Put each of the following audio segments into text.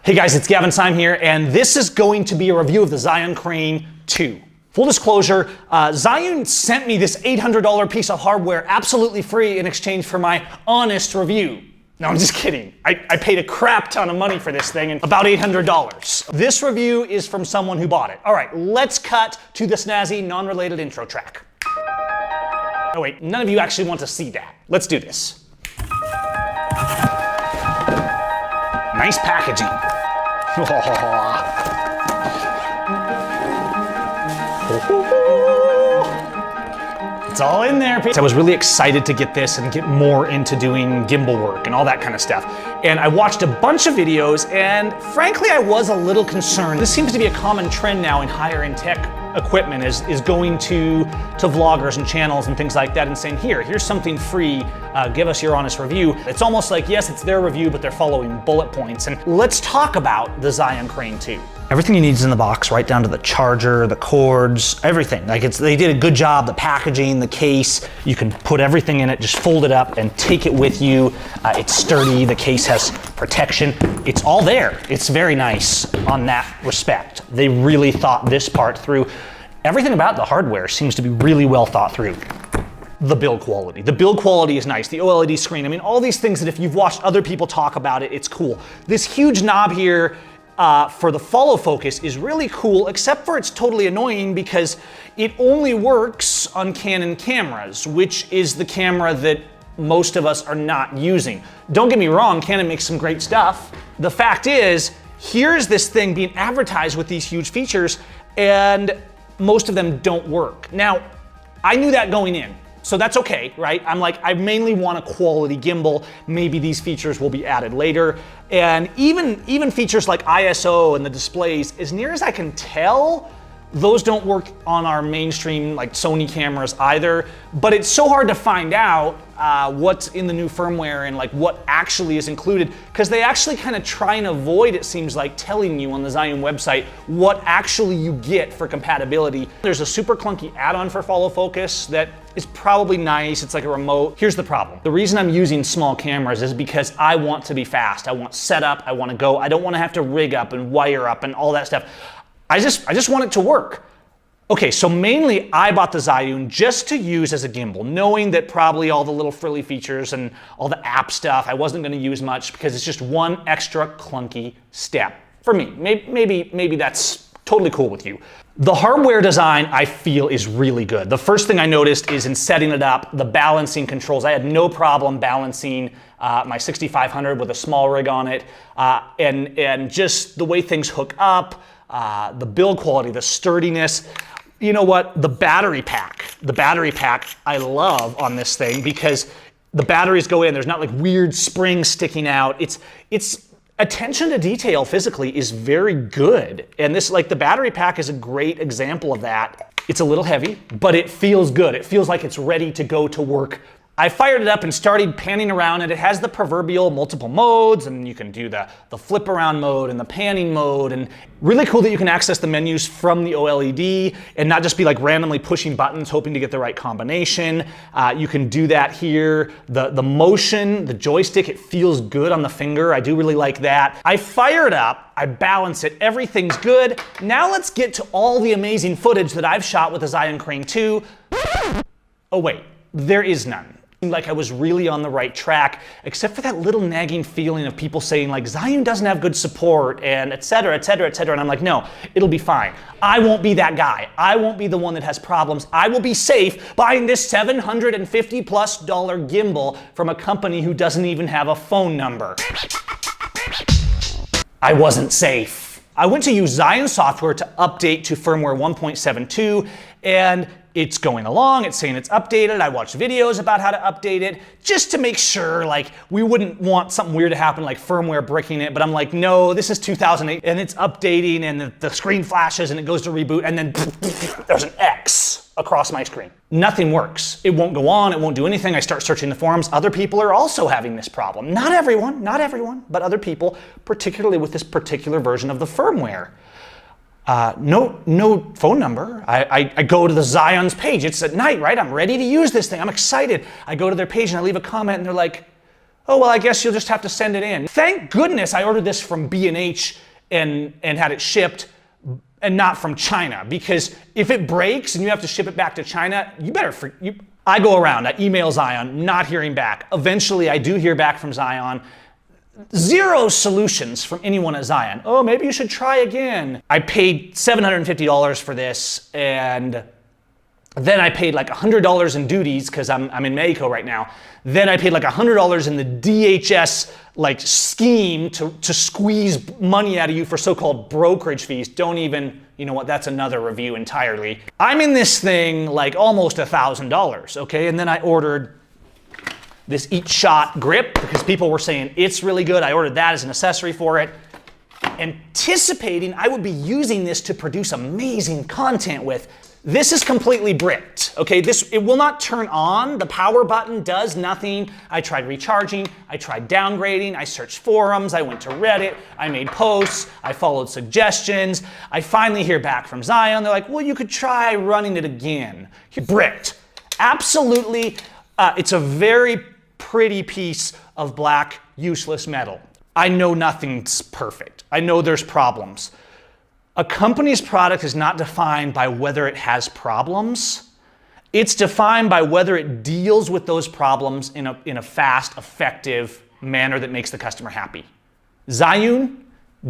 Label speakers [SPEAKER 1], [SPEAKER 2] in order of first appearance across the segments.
[SPEAKER 1] Hey guys, it's Gavin Seim here, and this is going to be a review of the Zhiyun Crane 2. Full disclosure, Zhiyun sent me this $800 piece of hardware absolutely free in exchange for my honest review. No, I'm just kidding. I paid a crap ton of money for this thing, and about $800. This review is from someone who bought it. All right, let's cut to the snazzy, non-related intro track. Oh wait, none of you actually want to see that. Let's do this. Nice packaging. It's all in there. I was really excited to get this and get more into doing gimbal work and all that kind of stuff. And I watched a bunch of videos, and frankly, I was a little concerned. This seems to be a common trend now in higher end tech equipment is going to vloggers and channels and things like that and saying, here's something free, give us your honest review. It's almost like, yes, it's their review, but they're following bullet points. And let's talk about the Zhiyun Crane 2. Everything you need is in the box, right down to the charger, the cords, everything. Like they did a good job, the packaging, the case. You can put everything in it, just fold it up and take it with you. It's sturdy, the case has protection. It's all there. It's very nice on that respect. They really thought this part through. Everything about the hardware seems to be really well thought through. The build quality. The build quality is nice. The OLED screen. I mean, all these things that if you've watched other people talk about it, it's cool. This huge knob here for the follow focus is really cool, except for it's totally annoying because it only works on Canon cameras, which is the camera that most of us are not using. Don't get me wrong, Canon makes some great stuff. The fact is, here's this thing being advertised with these huge features, and most of them don't work. Now, I knew that going in, so that's okay, right? I'm like, I mainly want a quality gimbal. Maybe these features will be added later. And even features like ISO and the displays, as near as I can tell, those don't work on our mainstream like Sony cameras either. But it's so hard to find out what's in the new firmware and like what actually is included, because they actually kind of try and avoid, it seems like, telling you on the Zhiyun website what actually you get for compatibility. There's a super clunky add-on for follow focus that is probably nice. It's like a remote. Here's the problem. The reason I'm using small cameras is because I want to be fast. I want setup, I want to go. I don't want to have to rig up and wire up and all that stuff. I just want it to work. Okay, so mainly I bought the Zhiyun just to use as a gimbal, knowing that probably all the little frilly features and all the app stuff I wasn't going to use much because it's just one extra clunky step for me. Maybe that's totally cool with you. The hardware design I feel is really good. The first thing I noticed is in setting it up, the balancing controls. I had no problem balancing my 6500 with a small rig on it, and just the way things hook up, the build quality, the sturdiness. You know what? The battery pack I love on this thing because the batteries go in. There's not like weird springs sticking out. It's attention to detail physically is very good. And this, like the battery pack is a great example of that. It's a little heavy, but it feels good. It feels like it's ready to go to work. I fired it up and started panning around, and it has the proverbial multiple modes, and you can do the flip around mode and the panning mode, and really cool that you can access the menus from the OLED and not just be like randomly pushing buttons hoping to get the right combination. You can do that here. The motion, the joystick, it feels good on the finger. I do really like that. I fire it up, I balance it, everything's good. Now let's get to all the amazing footage that I've shot with the Zhiyun Crane 2. Oh wait, there is none. Like I was really on the right track, except for that little nagging feeling of people saying like Zhiyun doesn't have good support and et cetera, et cetera, et cetera. And I'm like, no, it'll be fine. I won't be that guy. I won't be the one that has problems. I will be safe buying this $750+ gimbal from a company who doesn't even have a phone number. I wasn't safe. I went to use Zhiyun software to update to firmware 1.72, and it's going along, it's saying it's updated. I watched videos about how to update it just to make sure like we wouldn't want something weird to happen like firmware breaking it, but I'm like, no, this is 2008 and it's updating and the screen flashes and it goes to reboot and then there's an X across my screen. Nothing works. It won't go on, it won't do anything. I start searching the forums. Other people are also having this problem. Not everyone, but other people, particularly with this particular version of the firmware. No phone number. I go to the Zhiyun's page. It's at night, right? I'm ready to use this thing. I'm excited. I go to their page and I leave a comment and they're like, Oh, well, I guess you'll just have to send it in. Thank goodness I ordered this from B&H and had it shipped and not from China, because if it breaks and you have to ship it back to China, you better, I go around, I email Zhiyun, not hearing back. Eventually I do hear back from Zhiyun. Zero solutions from anyone at Zhiyun. Oh, maybe you should try again. I paid $750 for this, and then I paid like $100 in duties because I'm in Mexico right now. Then I paid like $100 in the DHS like scheme to squeeze money out of you for so-called brokerage fees. Don't even, you know what, that's another review entirely. I'm in this thing like almost $1,000, okay? And then I ordered this Eat Shot grip because people were saying it's really good. I ordered that as an accessory for it, anticipating I would be using this to produce amazing content with. This is completely bricked, okay? It will not turn on. The power button does nothing. I tried recharging, I tried downgrading, I searched forums, I went to Reddit, I made posts, I followed suggestions. I finally hear back from Zhiyun. They're like, well, you could try running it again. Bricked. Absolutely, it's a very pretty piece of black, useless metal. I know nothing's perfect. I know there's problems. A company's product is not defined by whether it has problems. It's defined by whether it deals with those problems in a fast, effective manner that makes the customer happy. Zhiyun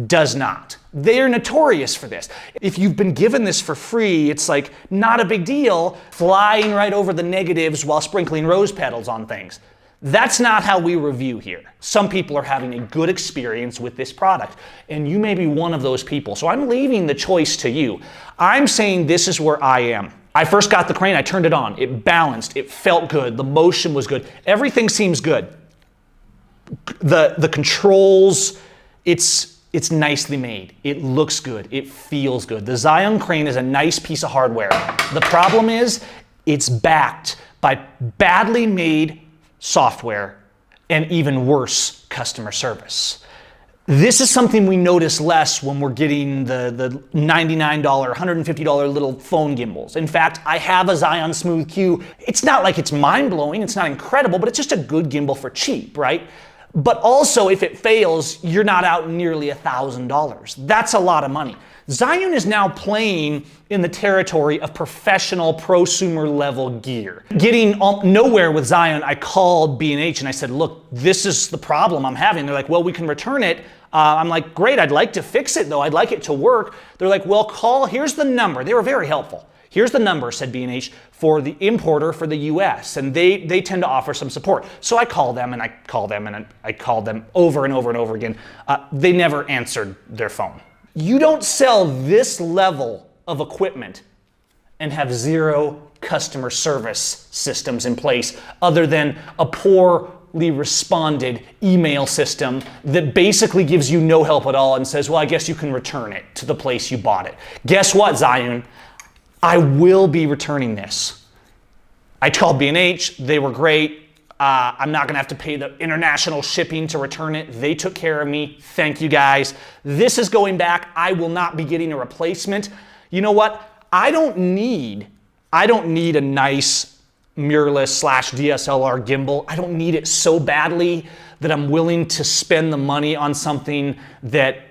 [SPEAKER 1] does not. They are notorious for this. If you've been given this for free, it's like not a big deal, flying right over the negatives while sprinkling rose petals on things. That's not how we review here. Some people are having a good experience with this product, and you may be one of those people. So I'm leaving the choice to you. I'm saying this is where I am. I first got the crane, I turned it on. It balanced, it felt good, the motion was good. Everything seems good. The controls, it's nicely made. It looks good, it feels good. The Zhiyun Crane is a nice piece of hardware. The problem is, it's backed by badly made software and even worse customer service. This is something we notice less when we're getting the $99, $150 little phone gimbals. In fact, I have a Zhiyun Smooth Q. It's not like it's mind-blowing, it's not incredible, but it's just a good gimbal for cheap, right? But also, if it fails, you're not out nearly $1,000. That's a lot of money. Zhiyun is now playing in the territory of professional prosumer level gear. Getting nowhere with Zhiyun, I called B&H and I said, look, this is the problem I'm having. They're like, well, we can return it. I'm like, great, I'd like to fix it though. I'd like it to work. They're like, well, here's the number. They were very helpful. Here's the number, said B&H, for the importer for the US, and they tend to offer some support. So I called them and I called them and I called them over and over and over again. They never answered their phone. You don't sell this level of equipment and have zero customer service systems in place other than a poorly responded email system that basically gives you no help at all and says, well, I guess you can return it to the place you bought it. Guess what, Zhiyun? I will be returning this. I called B&H, they were great. I'm not gonna have to pay the international shipping to return it. They took care of me, thank you guys. This is going back, I will not be getting a replacement. You know what, I don't need a nice mirrorless / DSLR gimbal. I don't need it so badly that I'm willing to spend the money on something that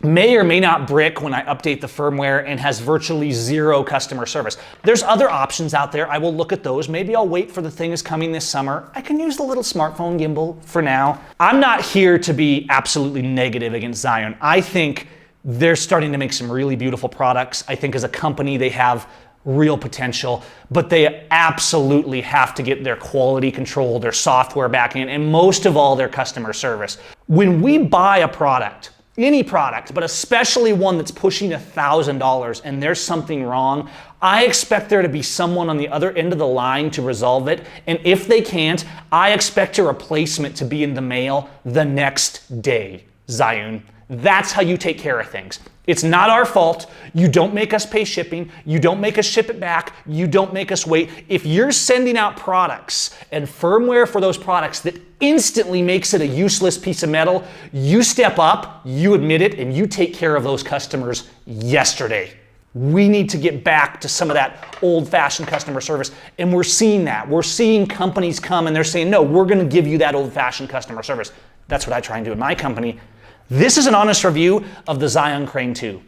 [SPEAKER 1] may or may not brick when I update the firmware and has virtually zero customer service. There's other options out there. I will look at those. Maybe I'll wait for the thing is coming this summer. I can use the little smartphone gimbal for now. I'm not here to be absolutely negative against Zhiyun. I think they're starting to make some really beautiful products. I think as a company, they have real potential, but they absolutely have to get their quality control, their software back in, and most of all, their customer service. When we buy a product, any product, but especially one that's pushing $1,000 and there's something wrong, I expect there to be someone on the other end of the line to resolve it. And if they can't, I expect a replacement to be in the mail the next day, Zhiyun. That's how you take care of things. It's not our fault. You don't make us pay shipping. You don't make us ship it back. You don't make us wait. If you're sending out products and firmware for those products that instantly makes it a useless piece of metal, you step up, you admit it, and you take care of those customers yesterday. We need to get back to some of that old-fashioned customer service. And we're seeing that. We're seeing companies come and they're saying, no, we're going to give you that old-fashioned customer service. That's what I try and do in my company. This is an honest review of the Zhiyun Crane 2.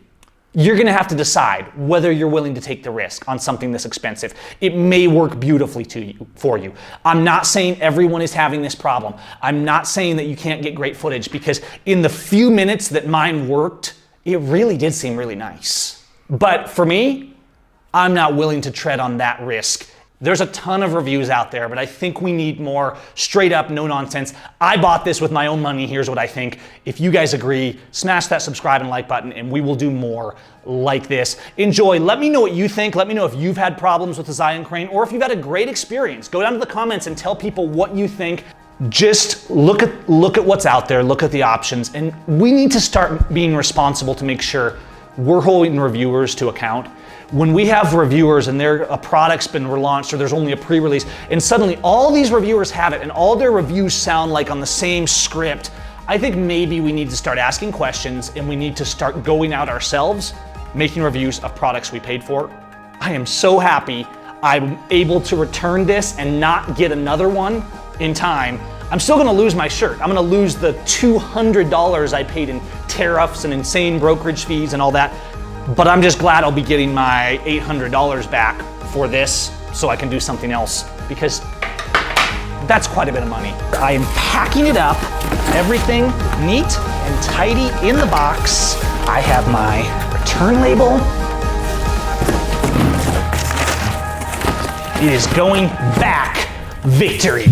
[SPEAKER 1] You're going to have to decide whether you're willing to take the risk on something this expensive. It may work beautifully for you. I'm not saying everyone is having this problem. I'm not saying that you can't get great footage, because in the few minutes that mine worked, it really did seem really nice. But for me, I'm not willing to tread on that risk. There's a ton of reviews out there, but I think we need more straight up, no nonsense. I bought this with my own money. Here's what I think. If you guys agree, smash that subscribe and like button, and we will do more like this. Enjoy. Let me know what you think. Let me know if you've had problems with the Zhiyun Crane, or if you've had a great experience. Go down to the comments and tell people what you think. Just look at what's out there, look at the options, and we need to start being responsible to make sure we're holding reviewers to account. When we have reviewers and a product's been relaunched, or there's only a pre-release, and suddenly all these reviewers have it and all their reviews sound like on the same script, I think maybe we need to start asking questions, and we need to start going out ourselves, making reviews of products we paid for. I am so happy I'm able to return this and not get another one in time. I'm still gonna lose my shirt. I'm gonna lose the $200 I paid in tariffs and insane brokerage fees and all that. But I'm just glad I'll be getting my $800 back for this, so I can do something else, because that's quite a bit of money. I am packing it up, everything neat and tidy in the box. I have my return label. It is going back. Victory.